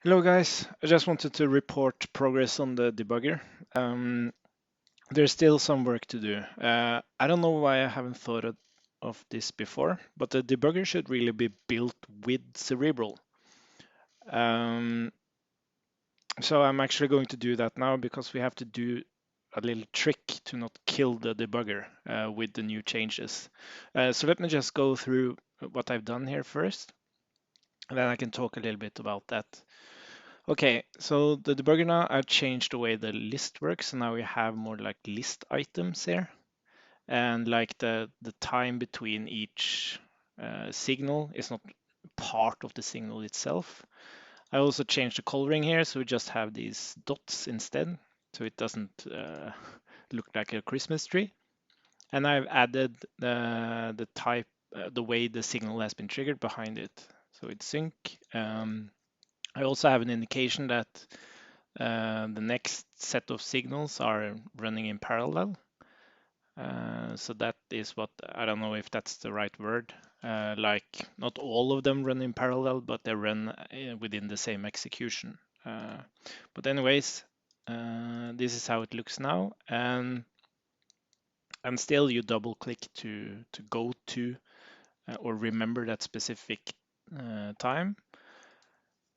Hello guys, I just wanted to report progress on the debugger. There's still some work to do. I don't know why I haven't thought of this before, but the debugger should really be built with cerebral. Um, so I'm actually going to do that now because we have to do a little trick to not kill the debugger with the new changes. So let me just go through what I've done here first, and then I can talk a little bit about that. Okay, so the debugger now, I've changed the way the list works. So now we have more like list items here. And like the time between each signal is not part of the signal itself. I also changed the coloring here, so we just have these dots instead, so it doesn't look like a Christmas tree. And I've added the type, the way the signal has been triggered behind it. So it's sync. I also have an indication that the next set of signals are running in parallel. So that is what, I don't know if that's the right word. Like not all of them run in parallel, but they run within the same execution. But anyways, this is how it looks now. And still you double click to go to or remember that specific time.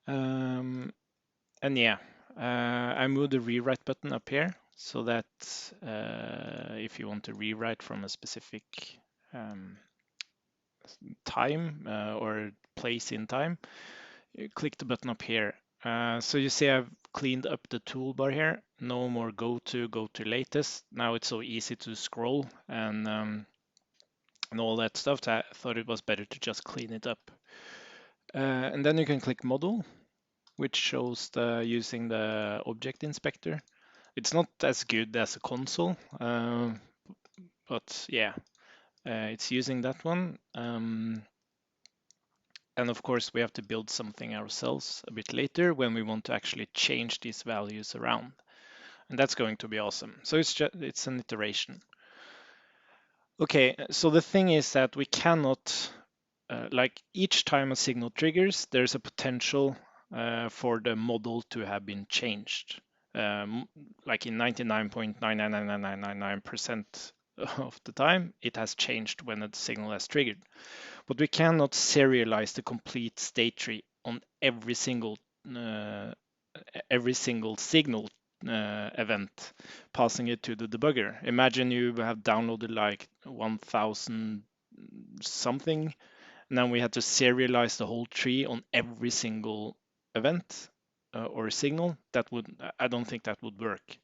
And yeah, I moved the rewrite button up here so that if you want to rewrite from a specific um, time or place in time, you click the button up here. So you see I've cleaned up the toolbar here. No more go to latest. Now it's so easy to scroll and all that stuff that I thought it was better to just clean it up. And then you can click model, which shows using the object inspector. It's not as good as a console, but yeah, it's using that one. And of course, we have to build something ourselves a bit later when we want to actually change these values around. And that's going to be awesome. So it's an iteration. Okay, so the thing is that we cannot, like each time a signal triggers, there's a potential for the model to have been changed. Like in 99.99999% of the time, it has changed when a signal has triggered. But we cannot serialize the complete state tree on uh, every single signal event, passing it to the debugger. Imagine you have downloaded like 1,000 something, and then we had to serialize the whole tree on every single event or signal. I don't think that would work.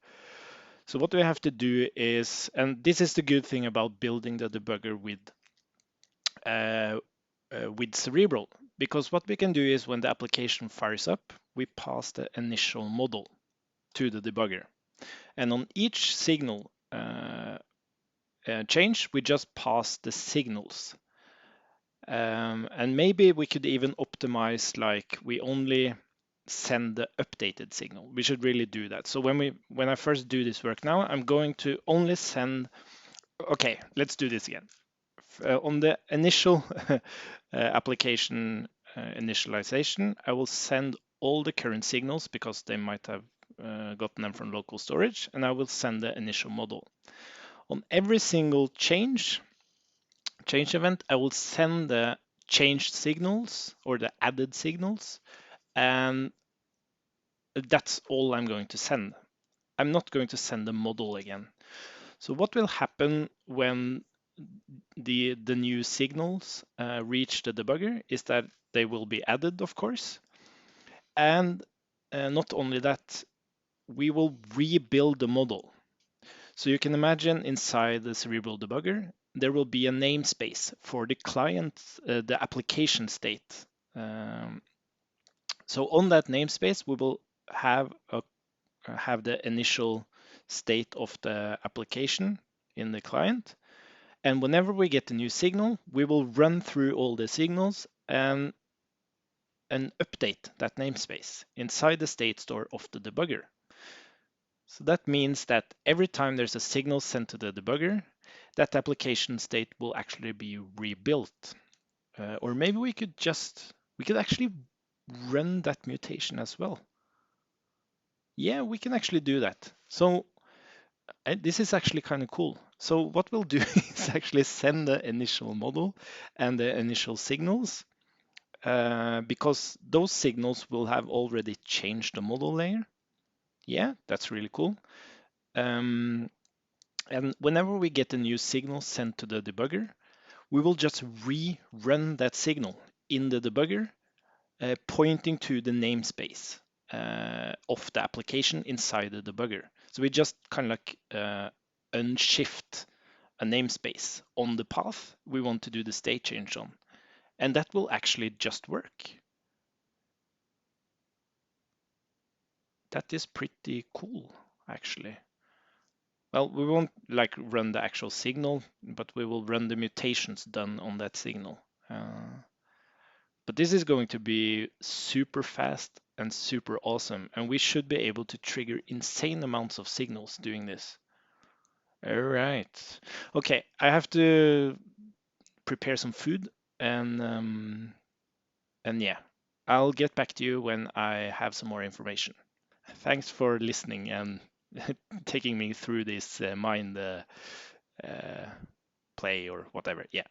So what we have to do is, and this is the good thing about building the debugger with Cerebral, because what we can do is when the application fires up, we pass the initial model to the debugger. And on each signal change, we just pass the signals. And maybe we could even optimize like we only send the updated signal. We should really do that. So when I first do this work now, I'm going to only send, okay, let's do this again. On the initial application initialization, I will send all the current signals because they might have gotten them from local storage, and I will send the initial model. On every single change event, I will send the changed signals or the added signals, and that's all I'm going to send. I'm not going to send the model again. So what will happen when the new signals reach the debugger is that they will be added, of course. And not only that, we will rebuild the model. So you can imagine inside the Cerebral debugger, there will be a namespace for the client, the application state. So on that namespace, we will have the initial state of the application in the client. And whenever we get a new signal, we will run through all the signals and update that namespace inside the state store of the debugger. So that means that every time there's a signal sent to the debugger, that application state will actually be rebuilt. Or maybe we could actually run that mutation as well. Yeah, we can actually do that. So this is actually kind of cool. So what we'll do is actually send the initial model and the initial signals, because those signals will have already changed the model layer. Yeah, that's really cool. And whenever we get a new signal sent to the debugger, we will just rerun that signal in the debugger, pointing to the namespace of the application inside the debugger. So we just kind of like unshift a namespace on the path we want to do the state change on. And that will actually just work. That is pretty cool, actually. Well, we won't like run the actual signal, but we will run the mutations done on that signal. But this is going to be super fast and super awesome, and we should be able to trigger insane amounts of signals doing this. All right. Okay, I have to prepare some food, and yeah, I'll get back to you when I have some more information. Thanks for listening and taking me through this mind play or whatever. Yeah.